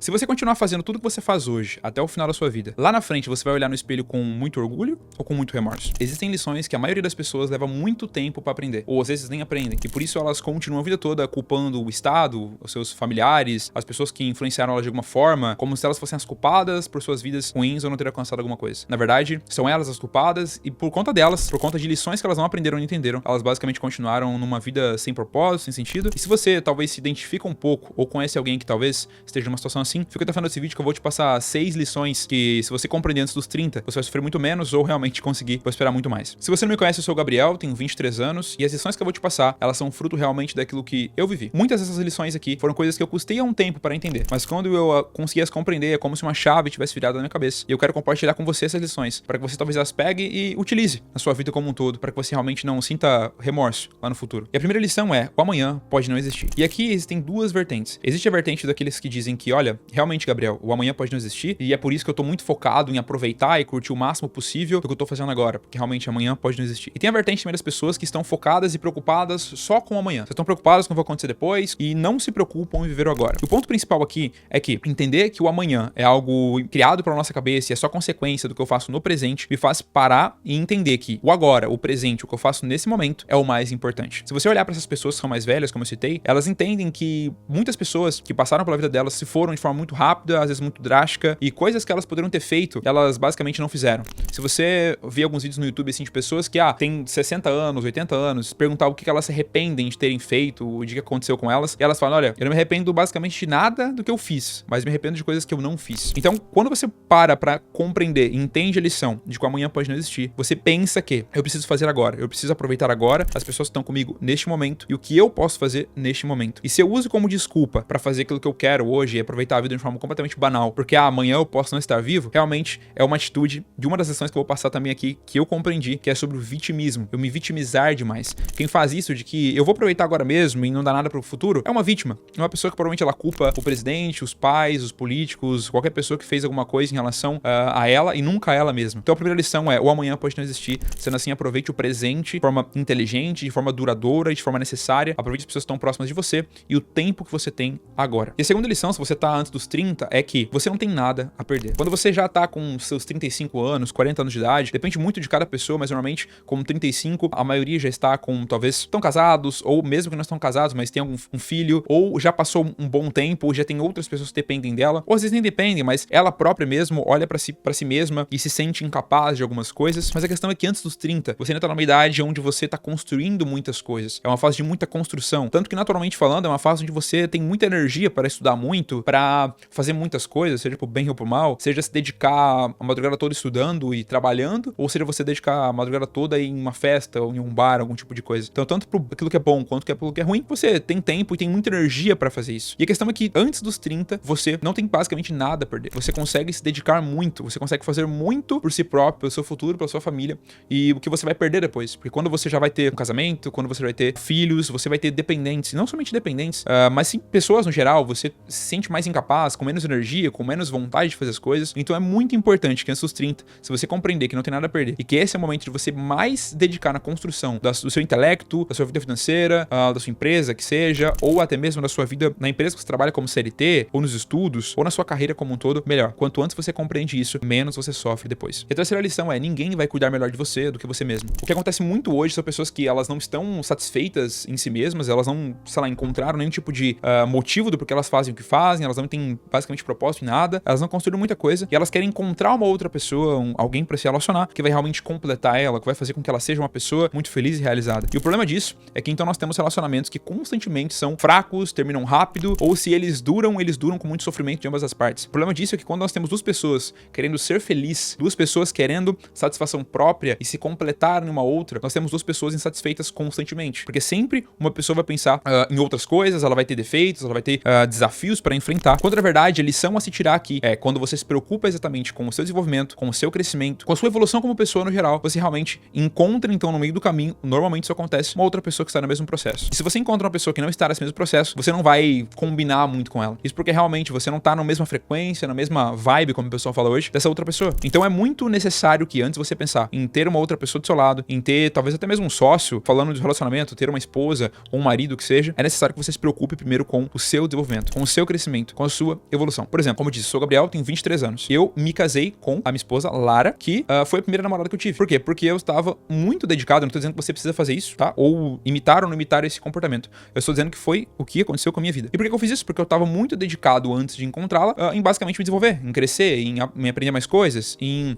Se você continuar fazendo tudo que você faz hoje, até o final da sua vida, lá na frente você vai olhar no espelho com muito orgulho ou com muito remorso? Existem lições que a maioria das pessoas leva muito tempo pra aprender, ou às vezes nem aprendem, e por isso elas continuam a vida toda culpando o Estado, os seus familiares, as pessoas que influenciaram elas de alguma forma, como se elas fossem as culpadas por suas vidas ruins ou não terem alcançado alguma coisa. Na verdade, são elas as culpadas, e por conta delas, por conta de lições que elas não aprenderam e entenderam, elas basicamente continuaram numa vida sem propósito, sem sentido. E se você talvez se identifica um pouco, ou conhece alguém que talvez esteja numa situação assim, fica até falando nesse vídeo que eu vou te passar 6 lições que, se você compreender antes dos 30, você vai sofrer muito menos ou realmente conseguir prosperar muito mais. Se você não me conhece, eu sou o Gabriel, tenho 23 anos, e as lições que eu vou te passar, elas são fruto realmente daquilo que eu vivi. Muitas dessas lições aqui foram coisas que eu custei há um tempo para entender, mas quando eu consegui as compreender, é como se uma chave tivesse virado na minha cabeça. E eu quero compartilhar com você essas lições, para que você talvez as pegue e utilize na sua vida como um todo, para que você realmente não sinta remorso lá no futuro. E a primeira lição é: o amanhã pode não existir. E aqui existem duas vertentes. Existe a vertente daqueles que dizem que, olha, realmente, Gabriel, o amanhã pode não existir, e é por isso que eu tô muito focado em aproveitar e curtir o máximo possível do que eu tô fazendo agora, porque realmente amanhã pode não existir. E tem a vertente também das pessoas que estão focadas e preocupadas só com o amanhã. Vocês estão preocupadas com o que vai acontecer depois e não se preocupam em viver o agora. E o ponto principal aqui é que entender que o amanhã é algo criado pela nossa cabeça e é só consequência do que eu faço no presente me faz parar e entender que o agora, o presente, o que eu faço nesse momento é o mais importante. Se você olhar para essas pessoas que são mais velhas, como eu citei, elas entendem que muitas pessoas que passaram pela vida delas se foram de forma muito rápida, às vezes muito drástica, e coisas que elas poderiam ter feito, elas basicamente não fizeram. Se você vê alguns vídeos no YouTube assim de pessoas que tem 60 anos, 80 anos, perguntar o que elas se arrependem de terem feito, o dia que aconteceu com elas, e elas falam: olha, eu não me arrependo basicamente de nada do que eu fiz, mas me arrependo de coisas que eu não fiz. Então, quando você para pra compreender e entende a lição de que o amanhã pode não existir, você pensa que eu preciso fazer agora, eu preciso aproveitar agora as pessoas que estão comigo neste momento e o que eu posso fazer neste momento. E se eu uso como desculpa pra fazer aquilo que eu quero hoje e aproveitar a vida de forma completamente banal, porque amanhã eu posso não estar vivo, realmente é uma atitude de uma das lições que eu vou passar também aqui, que eu compreendi, que é sobre o vitimismo, eu me vitimizar demais. Quem faz isso de que eu vou aproveitar agora mesmo e não dá nada pro futuro, é uma vítima. É uma pessoa que provavelmente ela culpa o presidente, os pais, os políticos, qualquer pessoa que fez alguma coisa em relação a ela e nunca a ela mesma. Então a primeira lição é: o amanhã pode não existir, sendo assim, aproveite o presente de forma inteligente, de forma duradoura, de forma necessária, aproveite as pessoas que estão próximas de você e o tempo que você tem agora. E a segunda lição, se você tá antes dos 30, é que você não tem nada a perder. Quando você já tá com seus 35 anos, 40 anos de idade, depende muito de cada pessoa, mas normalmente com 35, a maioria já está com, talvez, estão casados, ou mesmo que não estão casados, mas tem um filho, ou já passou um bom tempo, ou já tem outras pessoas que dependem dela, ou às vezes nem dependem, mas ela própria mesmo olha pra si mesma e se sente incapaz de algumas coisas. Mas a questão é que antes dos 30, você ainda tá numa idade onde você tá construindo muitas coisas. É uma fase de muita construção. Tanto que, naturalmente falando, é uma fase onde você tem muita energia para estudar muito, para fazer muitas coisas, seja pro bem ou pro mal, seja se dedicar a madrugada toda estudando e trabalhando, ou seja você dedicar a madrugada toda em uma festa ou em um bar, algum tipo de coisa. Então, tanto pro aquilo que é bom quanto aquilo que é ruim, você tem tempo e tem muita energia para fazer isso. E a questão é que antes dos 30, você não tem basicamente nada a perder. Você consegue se dedicar muito, você consegue fazer muito por si próprio, pelo seu futuro, pela sua família, e o que você vai perder depois. Porque quando você já vai ter um casamento, quando você vai ter filhos, você vai ter dependentes, e não somente dependentes, mas sim pessoas no geral, você se sente mais incapaz, com menos energia, com menos vontade de fazer as coisas. Então é muito importante que antes dos 30, se você compreender que não tem nada a perder, e que esse é o momento de você mais dedicar na construção do seu intelecto, da sua vida financeira, da sua empresa, que seja, ou até mesmo da sua vida na empresa que você trabalha como CLT, ou nos estudos, ou na sua carreira como um todo, melhor. Quanto antes você compreende isso, menos você sofre depois. E a terceira lição é: ninguém vai cuidar melhor de você do que você mesmo. O que acontece muito hoje são pessoas que elas não estão satisfeitas em si mesmas, elas não, sei lá, encontraram nenhum tipo de motivo do porquê elas fazem o que fazem, elas não têm basicamente propósito em nada, elas não construíram muita coisa, e elas querem encontrar uma outra pessoa, alguém pra se relacionar, que vai realmente completar ela, que vai fazer com que ela seja uma pessoa muito feliz e realizada. E o problema disso é que então nós temos relacionamentos que constantemente são fracos, terminam rápido, ou se eles duram com muito sofrimento de ambas as partes. O problema disso é que quando nós temos duas pessoas querendo ser felizes, duas pessoas querendo satisfação própria e se completar em uma outra, nós temos duas pessoas insatisfeitas constantemente. Porque sempre uma pessoa vai pensar em outras coisas, ela vai ter defeitos, ela vai ter desafios para enfrentar. Quando na verdade a lição a se tirar aqui é quando você se preocupa exatamente com o seu desenvolvimento, com o seu crescimento, com a sua evolução como pessoa no geral, você realmente encontra então no meio do caminho, normalmente isso acontece, uma outra pessoa que está no mesmo processo. E se você encontra uma pessoa que não está nesse mesmo processo, você não vai combinar muito com ela. Isso porque realmente você não tá na mesma frequência, na mesma vibe, como o pessoal fala hoje, dessa outra pessoa. Então é muito necessário que antes você pensar em ter uma outra pessoa do seu lado, em ter talvez até mesmo um sócio, falando de relacionamento, ter uma esposa ou um marido que seja, é necessário que você se preocupe primeiro com o seu desenvolvimento, com o seu crescimento, com sua evolução. Por exemplo, como eu disse, sou Gabriel, tenho 23 anos. Eu me casei com a minha esposa, Lara, que foi a primeira namorada que eu tive. Por quê? Porque eu estava muito dedicado, não tô dizendo que você precisa fazer isso, tá? Ou imitar ou não imitar esse comportamento. Eu estou dizendo que foi o que aconteceu com a minha vida. E por que eu fiz isso? Porque eu estava muito dedicado antes de encontrá-la em basicamente me desenvolver, em crescer, em aprender mais coisas, em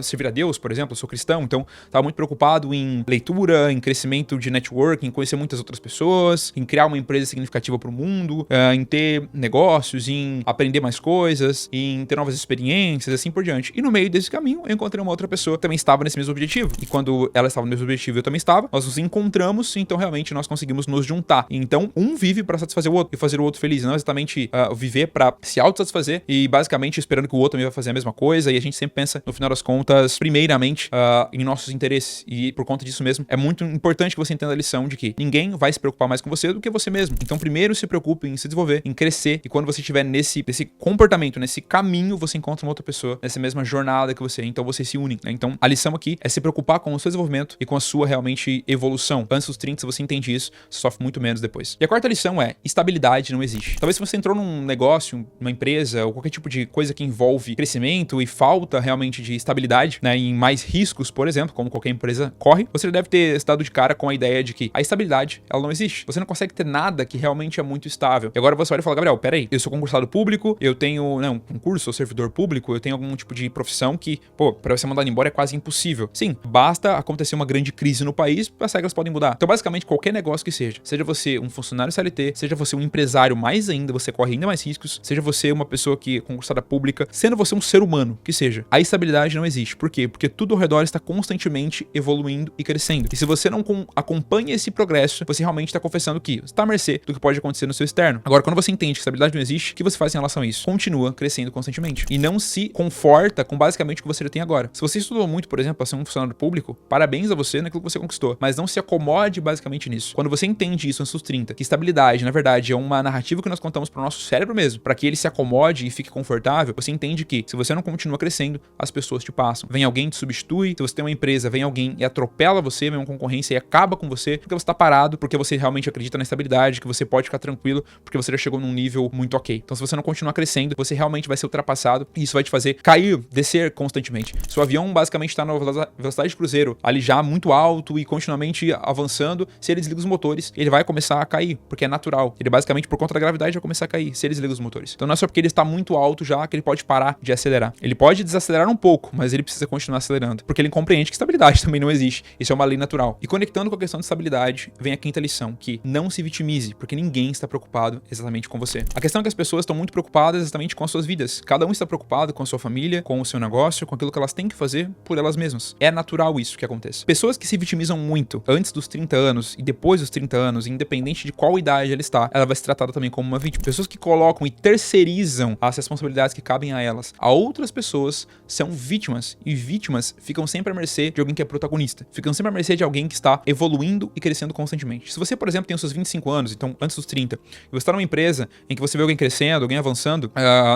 servir a Deus, por exemplo. Eu sou cristão, então estava muito preocupado em leitura, em crescimento de networking, em conhecer muitas outras pessoas, em criar uma empresa significativa para o mundo, em ter negócios, em aprender mais coisas, em ter novas experiências, assim por diante. E no meio desse caminho, eu encontrei uma outra pessoa que também estava nesse mesmo objetivo. E quando ela estava no mesmo objetivo, eu também estava, nós nos encontramos, então realmente nós conseguimos nos juntar. Então, um vive para satisfazer o outro e fazer o outro feliz, não exatamente viver para se autossatisfazer e basicamente esperando que o outro também vai fazer a mesma coisa. E a gente sempre pensa, no final das contas, primeiramente em nossos interesses. E por conta disso mesmo, é muito importante que você entenda a lição de que ninguém vai se preocupar mais com você do que você mesmo. Então, primeiro se preocupe em se desenvolver, em crescer. E quando você estiver nesse comportamento, nesse caminho, você encontra uma outra pessoa nessa mesma jornada que você. Então, você se une, né? Então, a lição aqui é se preocupar com o seu desenvolvimento e com a sua realmente evolução. Antes dos 30, se você entende isso, você sofre muito menos depois. E a quarta lição é: estabilidade não existe. Talvez se você entrou num negócio, numa empresa, ou qualquer tipo de coisa que envolve crescimento e falta realmente de estabilidade, né, em mais riscos, por exemplo, como qualquer empresa corre, você deve ter estado de cara com a ideia de que a estabilidade, ela não existe. Você não consegue ter nada que realmente é muito estável. E agora você olha e fala: Gabriel, peraí, eu sou concursado público, eu tenho, um concurso, sou servidor público, eu tenho algum tipo de profissão que, pra você mandar embora é quase impossível. Sim, basta acontecer uma grande crise no país, as regras podem mudar. Então, basicamente, qualquer negócio que seja você um funcionário CLT, seja você um empresário, mais ainda, você corre ainda mais riscos, seja você uma pessoa que é concursada pública, sendo você um ser humano, que seja, a estabilidade não existe. Por quê? Porque tudo ao redor está constantemente evoluindo e crescendo. E se você não acompanha esse progresso, você realmente está confessando que você está à mercê do que pode acontecer no seu externo. Agora, quando você entende que estabilidade não existe, o que você faz em relação a isso? Continua crescendo constantemente. E não se conforta com basicamente o que você já tem agora. Se você estudou muito, por exemplo, para ser um funcionário público, parabéns a você naquilo que você conquistou. Mas não se acomode basicamente nisso. Quando você entende isso antes dos 30, que estabilidade, na verdade, é uma narrativa que nós contamos para o nosso cérebro mesmo, para que ele se acomode e fique confortável, você entende que se você não continua crescendo, as pessoas te passam. Vem alguém te substitui, se você tem uma empresa, vem alguém e atropela você, vem uma concorrência e acaba com você, porque você tá parado, porque você realmente acredita na estabilidade, que você pode ficar tranquilo, porque você já chegou num nível muito ok. Então, se você não continuar crescendo, você realmente vai ser ultrapassado e isso vai te fazer cair, descer constantemente. Seu avião basicamente está na velocidade de cruzeiro, ali já muito alto e continuamente avançando. Se ele desliga os motores, ele vai começar a cair, porque é natural. Ele basicamente, por conta da gravidade, vai começar a cair, se ele desliga os motores. Então não é só porque ele está muito alto já que ele pode parar de acelerar. Ele pode desacelerar um pouco, mas ele precisa continuar acelerando, porque ele compreende que estabilidade também não existe. Isso é uma lei natural. E conectando com a questão de estabilidade, vem a quinta lição, que não se vitimize, porque ninguém está preocupado exatamente com você. A questão é que as pessoas estão muito preocupadas exatamente com as suas vidas. Cada um está preocupado com a sua família, com o seu negócio, com aquilo que elas têm que fazer por elas mesmas. É natural isso que aconteça. Pessoas que se vitimizam muito antes dos 30 anos e depois dos 30 anos, independente de qual idade ela está, ela vai ser tratada também como uma vítima. Pessoas que colocam e terceirizam as responsabilidades que cabem a elas a outras pessoas são vítimas. E vítimas ficam sempre à mercê de alguém que é protagonista. Ficam sempre à mercê de alguém que está evoluindo e crescendo constantemente. Se você, por exemplo, tem os seus 25 anos, então antes dos 30, e você está numa empresa em que você vê alguém crescendo, alguém avançando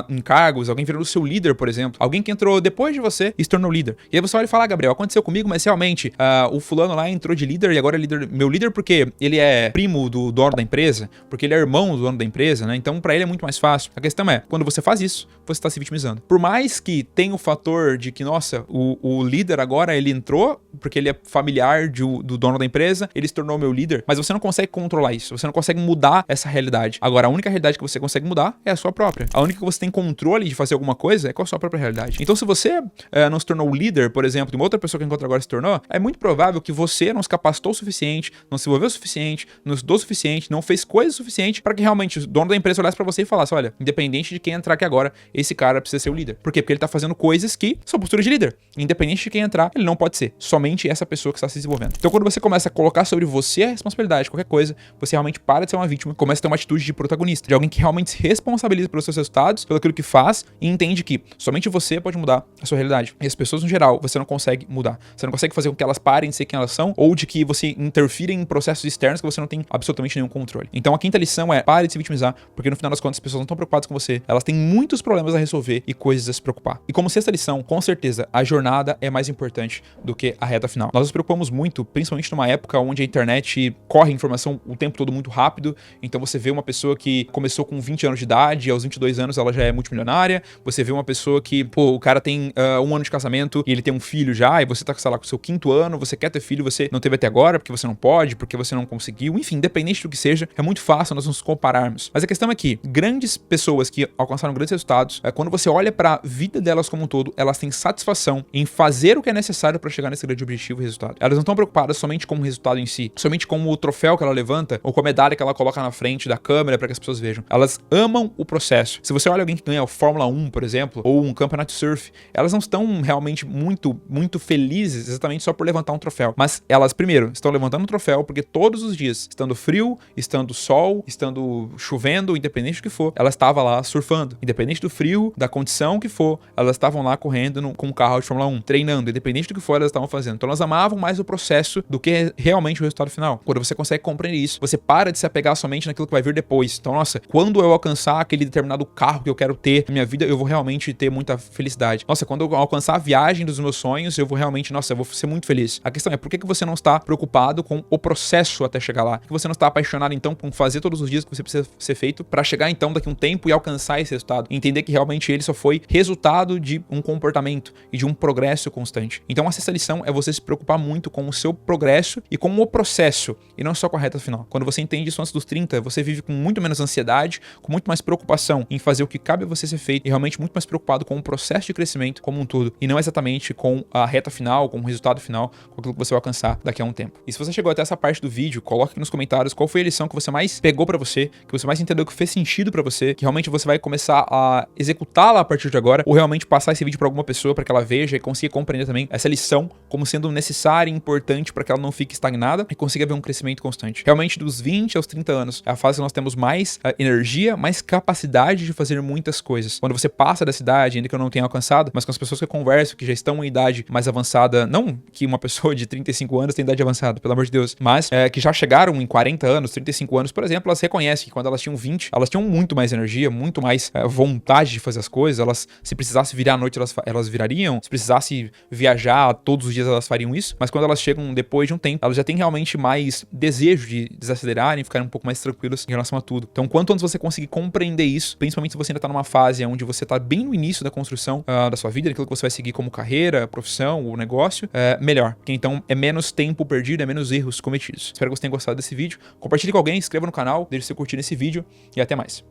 em cargos, alguém virando o seu líder, por exemplo, alguém que entrou depois de você e se tornou líder. E aí você olha e fala: Gabriel, aconteceu comigo, mas realmente o fulano lá entrou de líder e agora é líder, meu líder porque ele é primo do dono da empresa, porque ele é irmão do dono da empresa, né? Então pra ele é muito mais fácil. A questão é, quando você faz isso, você está se vitimizando. Por mais que tenha o fator de que, nossa, o líder agora ele entrou porque ele é familiar do dono da empresa, ele se tornou meu líder, mas você não consegue controlar isso, você não consegue mudar essa realidade. Agora, a única realidade que você consegue mudar é a sua própria. A única que você tem controle de fazer alguma coisa é com a sua própria realidade. Então, se você não se tornou líder, por exemplo, de uma outra pessoa que encontra agora se tornou, é muito provável que você não se capacitou o suficiente, não se envolveu o suficiente, não estudou o suficiente, não fez coisa o suficiente para que realmente o dono da empresa olhasse para você e falasse: olha, independente de quem entrar aqui agora, esse cara precisa ser o líder. Por quê? Porque ele tá fazendo coisas que são postura de líder. Independente de quem entrar, ele não pode ser. Somente essa pessoa que está se desenvolvendo. Então, quando você começa a colocar sobre você a responsabilidade de qualquer coisa, você realmente para de ser uma vítima, começa a ter uma atitude de protagonista, de alguém que realmente se responsabiliza pelos seus resultados, pelo aquilo que faz e entende que somente você pode mudar a sua realidade. E as pessoas, no geral, você não consegue mudar. Você não consegue fazer com que elas parem de ser quem elas são ou de que você interfira em processos externos que você não tem absolutamente nenhum controle. Então, a quinta lição é: pare de se vitimizar, porque no final das contas as pessoas não estão preocupadas com você, elas têm muitos problemas a resolver e coisas a se preocupar. E como sexta lição, com certeza, a jornada é mais importante do que a reta final. Nós nos preocupamos muito, principalmente numa época onde a internet corre informação o tempo todo muito rápido, então você vê uma pessoa que começou com 20 anos de idade, aos 22 anos ela já é multimilionária. Você vê uma pessoa que, pô, o cara tem 1 ano de casamento e ele tem um filho já, e você tá, sei lá, com o seu 5º ano, você quer ter filho, você não teve até agora, porque você não pode, porque você não conseguiu. Enfim, independente do que seja, é muito fácil nós nos compararmos. Mas a questão é que grandes pessoas que alcançaram grandes resultados, quando você olha pra vida delas como um todo, elas têm satisfação em fazer o que é necessário pra chegar nesse grande objetivo e resultado. Elas não estão preocupadas somente com o resultado em si, somente com o troféu que ela levanta ou com a medalha que ela coloca na frente da câmera para que as pessoas vejam. Elas amam o processo. Se você olha alguém que ganha o Fórmula 1, por exemplo, ou um campeonato de surf, elas não estão realmente muito felizes exatamente só por levantar um troféu. Mas elas, primeiro, estão levantando um troféu porque todos os dias, estando frio, estando sol, estando chovendo, independente do que for, ela estava lá surfando. Independente do frio, da condição que for, elas estavam lá correndo com um carro de Fórmula 1, treinando. Independente do que for, elas estavam fazendo. Então elas amavam mais o processo do que realmente o resultado final. Quando você consegue compreender isso, você para de se apegar somente naquilo que vai vir depois. Então, nossa, quando eu alcançar aquele determinado carro que eu quero ter na minha vida, eu vou realmente ter muita felicidade. Nossa, quando eu alcançar a viagem dos meus sonhos, eu vou realmente, nossa, eu vou ser muito feliz. A questão é, por que você não está preocupado com o processo até chegar lá? Por que você não está apaixonado, então, por fazer todos os dias que você precisa ser feito para chegar, então, daqui a um tempo e alcançar esse resultado? Entender que realmente ele só foi resultado de um comportamento e de um progresso constante. Então, essa lição é você se preocupar muito com o seu progresso e com o processo, e não só com a reta final. Quando você entende isso antes dos 30, você vive com muito menos ansiedade, com muito mais preocupação em fazer o que cabe a você ser feito e realmente muito mais preocupado com o processo de crescimento como um todo, e não exatamente com a reta final, com o resultado final, com aquilo que você vai alcançar daqui a um tempo. E se você chegou até essa parte do vídeo, coloque aqui nos comentários qual foi a lição que você mais pegou pra você, que você mais entendeu que fez sentido pra você, que realmente você vai começar a executá-la a partir de agora, ou realmente passar esse vídeo pra alguma pessoa para que ela veja e consiga compreender também essa lição como sendo necessária e importante para que ela não fique estagnada e consiga ver um crescimento constante. Realmente, dos 20 aos 30 anos, é a fase que nós temos mais energia, mais capacidade de fazer muitas coisas. Quando você passa dessa idade, ainda que eu não tenha alcançado, mas com as pessoas que eu converso, que já estão em idade mais avançada, não que uma pessoa de 35 anos tem idade avançada, pelo amor de Deus, mas que já chegaram em 40 anos, 35 anos, por exemplo, elas reconhecem que quando elas tinham 20, elas tinham muito mais energia, muito mais vontade de fazer as coisas, elas, se precisasse virar à noite, elas virariam, se precisasse viajar todos os dias, elas fariam isso, mas quando elas chegam depois de um tempo, elas já têm realmente mais desejo de desacelerarem, ficarem um pouco mais tranquilos em relação a tudo. Então, quanto antes você conseguir compreender isso, principalmente se você ainda tá numa fase onde você tá bem no início da construção da sua vida, daquilo que você vai seguir como carreira, profissão ou negócio, melhor. Porque então é menos tempo perdido, é menos erros cometidos. Espero que você tenha gostado desse vídeo. Compartilhe com alguém, inscreva no canal, deixe seu curtir nesse vídeo e até mais.